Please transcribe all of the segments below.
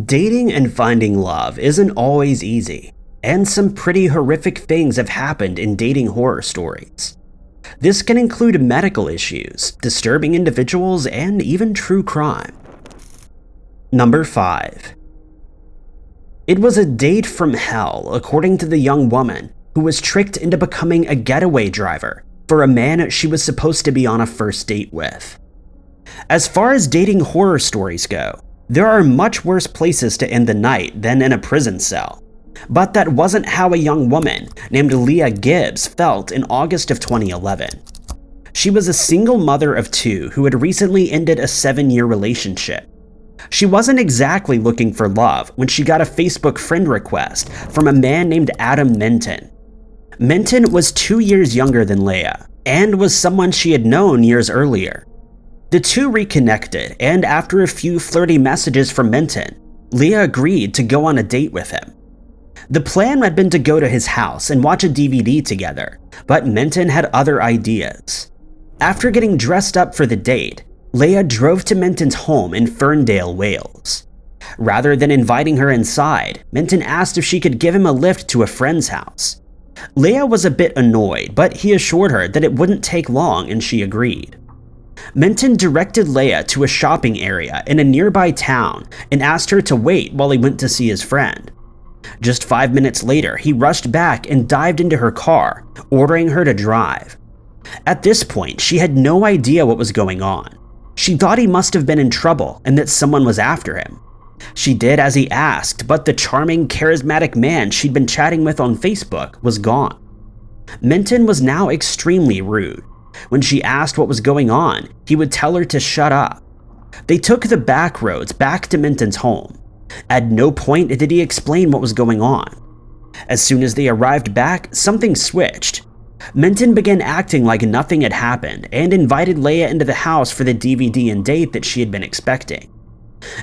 Dating and finding love isn't always easy, and some pretty horrific things have happened in dating horror stories. This can include medical issues, disturbing individuals, and even true crime. Number 5. It was a date from hell, according to the young woman who was tricked into becoming a getaway driver for a man she was supposed to be on a first date with. As far as dating horror stories go, there are much worse places to end the night than in a prison cell. But that wasn't how a young woman named Leah Gibbs felt in August of 2011. She was a single mother of 2 who had recently ended a 7-year relationship. She wasn't exactly looking for love when she got a Facebook friend request from a man named Adam Minton. Minton was 2 years younger than Leah and was someone she had known years earlier. The two reconnected, and after a few flirty messages from Minton, Leah agreed to go on a date with him. The plan had been to go to his house and watch a DVD together, but Minton had other ideas. After getting dressed up for the date, Leah drove to Minton's home in Ferndale, Wales. Rather than inviting her inside, Minton asked if she could give him a lift to a friend's house. Leah was a bit annoyed, but he assured her that it wouldn't take long, and she agreed. Minton directed Leah to a shopping area in a nearby town and asked her to wait while he went to see his friend. Just 5 minutes later, he rushed back and dived into her car, ordering her to drive. At this point, she had no idea what was going on. She thought he must have been in trouble and that someone was after him. She did as he asked, but the charming, charismatic man she'd been chatting with on Facebook was gone. Minton was now extremely rude. When she asked what was going on, he would tell her to shut up. They took the back roads back to Minton's home. At no point did he explain what was going on. As soon as they arrived back, something switched. Minton began acting like nothing had happened and invited Leah into the house for the DVD and date that she had been expecting.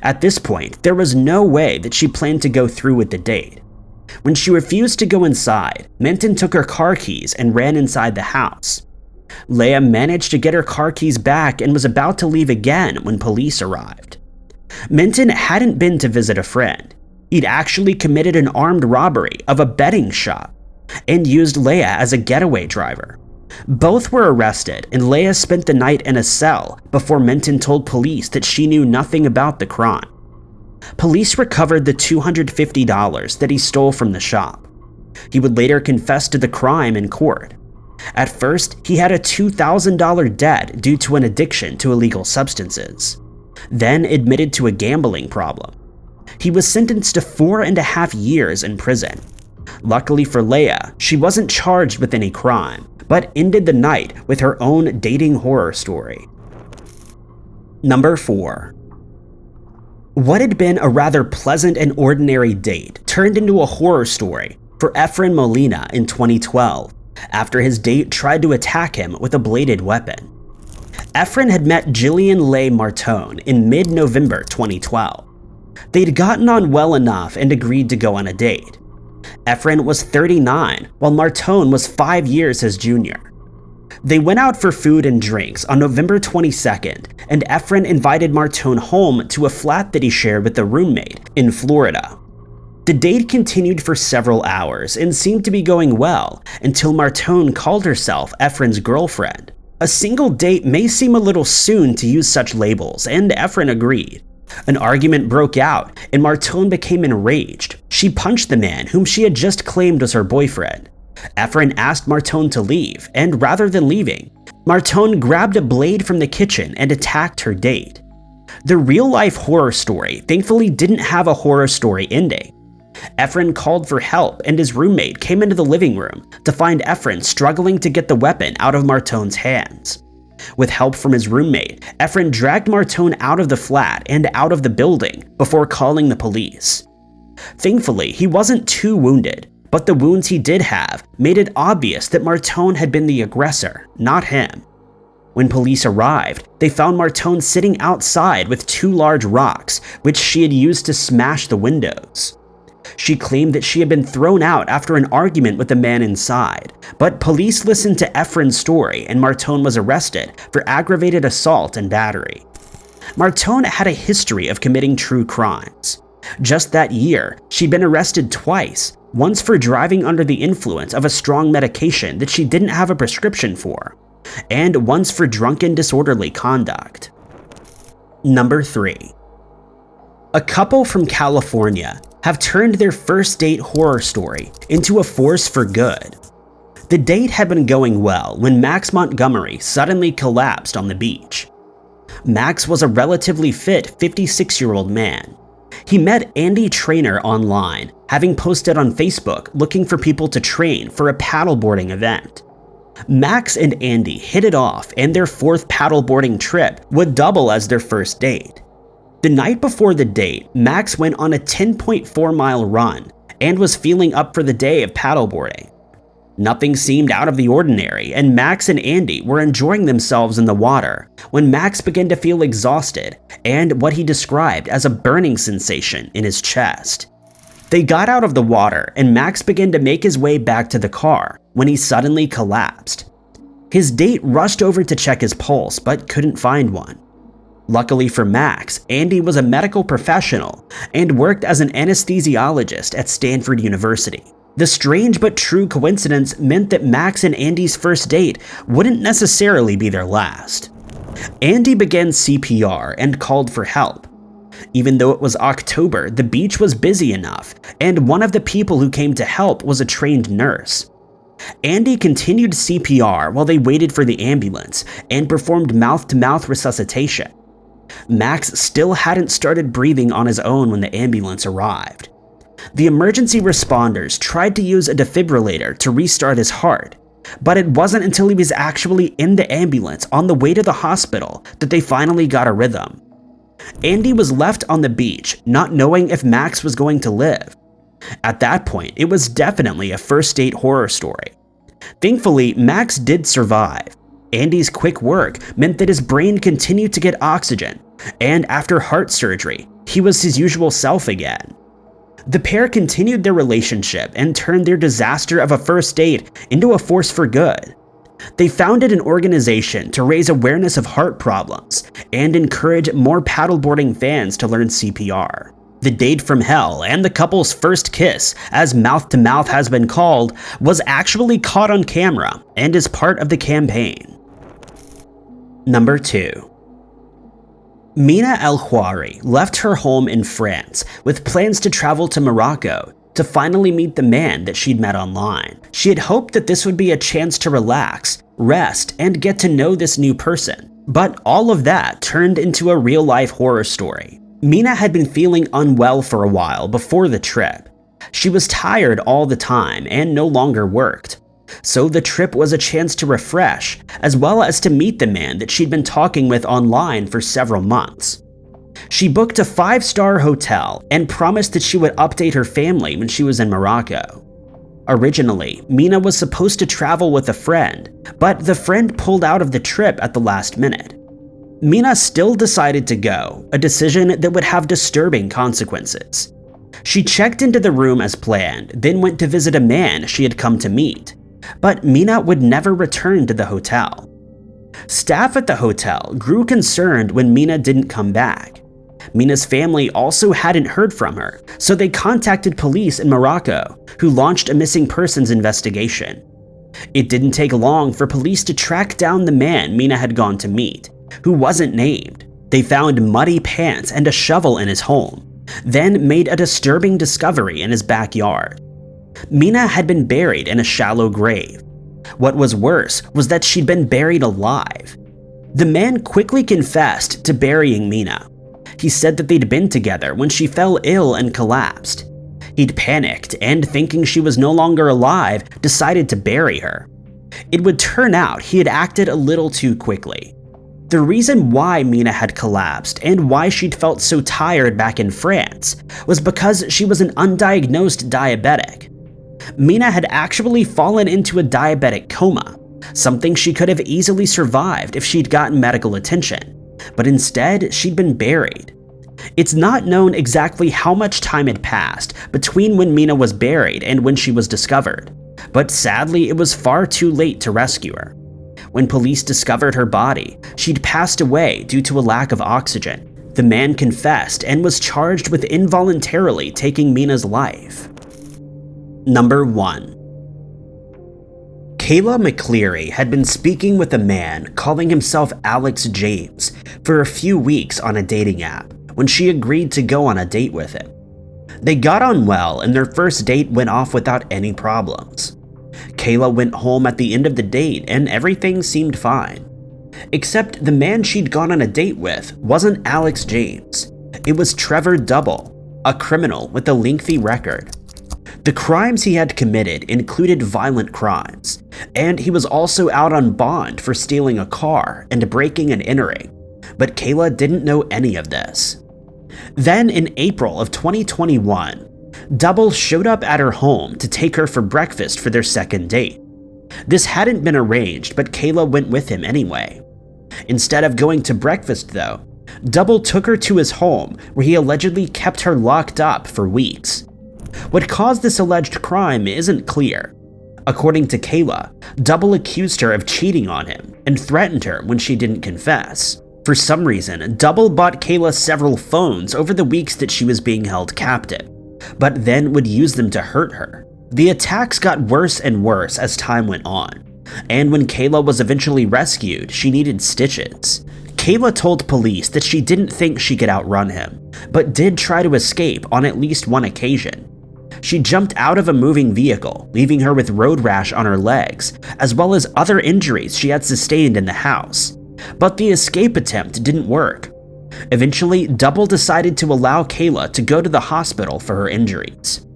At this point, there was no way that she planned to go through with the date. When she refused to go inside, Minton took her car keys and ran inside the house. Leah managed to get her car keys back and was about to leave again when police arrived. Minton hadn't been to visit a friend. He'd actually committed an armed robbery of a betting shop and used Leah as a getaway driver. Both were arrested, and Leah spent the night in a cell before Minton told police that she knew nothing about the crime. Police recovered the $250 that he stole from the shop. He would later confess to the crime in court. At first, he had a $2,000 debt due to an addiction to illegal substances, then admitted to a gambling problem. He was sentenced to 4.5 years in prison. Luckily for Leah, she wasn't charged with any crime, but ended the night with her own dating horror story. Number 4. What had been a rather pleasant and ordinary date turned into a horror story for Efren Molina in 2012. After his date tried to attack him with a bladed weapon. Efren had met Jillian Leigh Martone in mid-November 2012. They'd gotten on well enough and agreed to go on a date. Efren was 39, while Martone was 5 years his junior. They went out for food and drinks on November 22nd, and Efren invited Martone home to a flat that he shared with a roommate in Florida. The date continued for several hours and seemed to be going well until Martone called herself Efren's girlfriend. A single date may seem a little soon to use such labels, and Efren agreed. An argument broke out, and Martone became enraged. She punched the man whom she had just claimed was her boyfriend. Efren asked Martone to leave, and rather than leaving, Martone grabbed a blade from the kitchen and attacked her date. The real-life horror story thankfully didn't have a horror story ending. Efren called for help, and his roommate came into the living room to find Efren struggling to get the weapon out of Martone's hands. With help from his roommate, Efren dragged Martone out of the flat and out of the building before calling the police. Thankfully, he wasn't too wounded, but the wounds he did have made it obvious that Martone had been the aggressor, not him. When police arrived, they found Martone sitting outside with 2 large rocks, which she had used to smash the windows. She claimed that she had been thrown out after an argument with the man inside, but police listened to Efren's story and Martone was arrested for aggravated assault and battery. Martone had a history of committing true crimes. Just that year, she'd been arrested twice, once for driving under the influence of a strong medication that she didn't have a prescription for, and once for drunken disorderly conduct. Number 3. A couple from California have turned their first date horror story into a force for good. The date had been going well when Max Montgomery suddenly collapsed on the beach. Max was a relatively fit 56-year-old man. He met Andy Trainer online, having posted on Facebook looking for people to train for a paddleboarding event. Max and Andy hit it off, and their fourth paddleboarding trip would double as their first date. The night before the date, Max went on a 10.4-mile run and was feeling up for the day of paddleboarding. Nothing seemed out of the ordinary, and Max and Andy were enjoying themselves in the water when Max began to feel exhausted and what he described as a burning sensation in his chest. They got out of the water, and Max began to make his way back to the car when he suddenly collapsed. His date rushed over to check his pulse but couldn't find one. Luckily for Max, Andy was a medical professional and worked as an anesthesiologist at Stanford University. The strange but true coincidence meant that Max and Andy's first date wouldn't necessarily be their last. Andy began CPR and called for help. Even though it was October, the beach was busy enough, and one of the people who came to help was a trained nurse. Andy continued CPR while they waited for the ambulance and performed mouth-to-mouth resuscitation. Max still hadn't started breathing on his own when the ambulance arrived. The emergency responders tried to use a defibrillator to restart his heart, but it wasn't until he was actually in the ambulance on the way to the hospital that they finally got a rhythm. Andy was left on the beach, not knowing if Max was going to live. At that point, it was definitely a first date horror story. Thankfully, Max did survive. Andy's quick work meant that his brain continued to get oxygen, and after heart surgery, he was his usual self again. The pair continued their relationship and turned their disaster of a first date into a force for good. They founded an organization to raise awareness of heart problems and encourage more paddleboarding fans to learn CPR. The date from hell and the couple's first kiss, as mouth-to-mouth has been called, was actually caught on camera and is part of the campaign. Number 2. Mina El-Khoury left her home in France with plans to travel to Morocco to finally meet the man that she'd met online. She had hoped that this would be a chance to relax, rest, and get to know this new person. But all of that turned into a real-life horror story. Mina had been feeling unwell for a while before the trip. She was tired all the time and no longer worked. So the trip was a chance to refresh, as well as to meet the man that she'd been talking with online for several months. She booked a 5-star hotel and promised that she would update her family when she was in Morocco. Originally, Mina was supposed to travel with a friend, but the friend pulled out of the trip at the last minute. Mina still decided to go, a decision that would have disturbing consequences. She checked into the room as planned, then went to visit a man she had come to meet. But Mina would never return to the hotel. Staff at the hotel grew concerned when Mina didn't come back. Mina's family also hadn't heard from her, so they contacted police in Morocco, who launched a missing persons investigation. It didn't take long for police to track down the man Mina had gone to meet, who wasn't named. They found muddy pants and a shovel in his home, then made a disturbing discovery in his backyard. Mina had been buried in a shallow grave. What was worse was that she'd been buried alive. The man quickly confessed to burying Mina. He said that they'd been together when she fell ill and collapsed. He'd panicked and, thinking she was no longer alive, decided to bury her. It would turn out he had acted a little too quickly. The reason why Mina had collapsed and why she'd felt so tired back in France was because she was an undiagnosed diabetic. Mina had actually fallen into a diabetic coma, something she could have easily survived if she'd gotten medical attention, but instead she'd been buried. It's not known exactly how much time had passed between when Mina was buried and when she was discovered, but sadly it was far too late to rescue her. When police discovered her body, she'd passed away due to a lack of oxygen. The man confessed and was charged with involuntarily taking Mina's life. Number 1. Kayla McCleary had been speaking with a man calling himself Alex James for a few weeks on a dating app when she agreed to go on a date with him. They got on well and their first date went off without any problems. Kayla went home at the end of the date and everything seemed fine. Except the man she'd gone on a date with wasn't Alex James. It was Trevor Double, a criminal with a lengthy record. The crimes he had committed included violent crimes, and he was also out on bond for stealing a car and breaking and entering, but Kayla didn't know any of this. Then in April of 2021, Double showed up at her home to take her for breakfast for their second date. This hadn't been arranged, but Kayla went with him anyway. Instead of going to breakfast though, Double took her to his home where he allegedly kept her locked up for weeks. What caused this alleged crime isn't clear. According to Kayla, Double accused her of cheating on him and threatened her when she didn't confess. For some reason, Double bought Kayla several phones over the weeks that she was being held captive, but then would use them to hurt her. The attacks got worse and worse as time went on, and when Kayla was eventually rescued, she needed stitches. Kayla told police that she didn't think she could outrun him, but did try to escape on at least one occasion. She jumped out of a moving vehicle, leaving her with road rash on her legs, as well as other injuries she had sustained in the house. But the escape attempt didn't work. Eventually, Double decided to allow Kayla to go to the hospital for her injuries.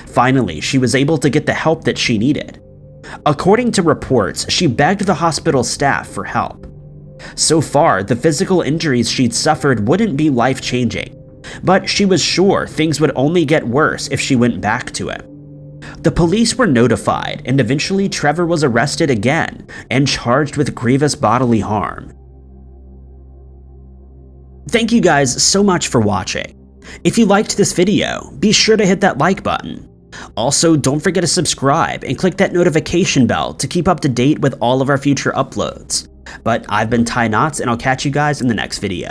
Finally, she was able to get the help that she needed. According to reports, she begged the hospital staff for help. So far, the physical injuries she'd suffered wouldn't be life-changing, but she was sure things would only get worse if she went back to him. The police were notified, and eventually Trevor was arrested again and charged with grievous bodily harm. Thank you guys so much for watching. If you liked this video, be sure to hit that like button. Also, don't forget to subscribe and click that notification bell to keep up to date with all of our future uploads. But I've been Ty Knotts, and I'll catch you guys in the next video.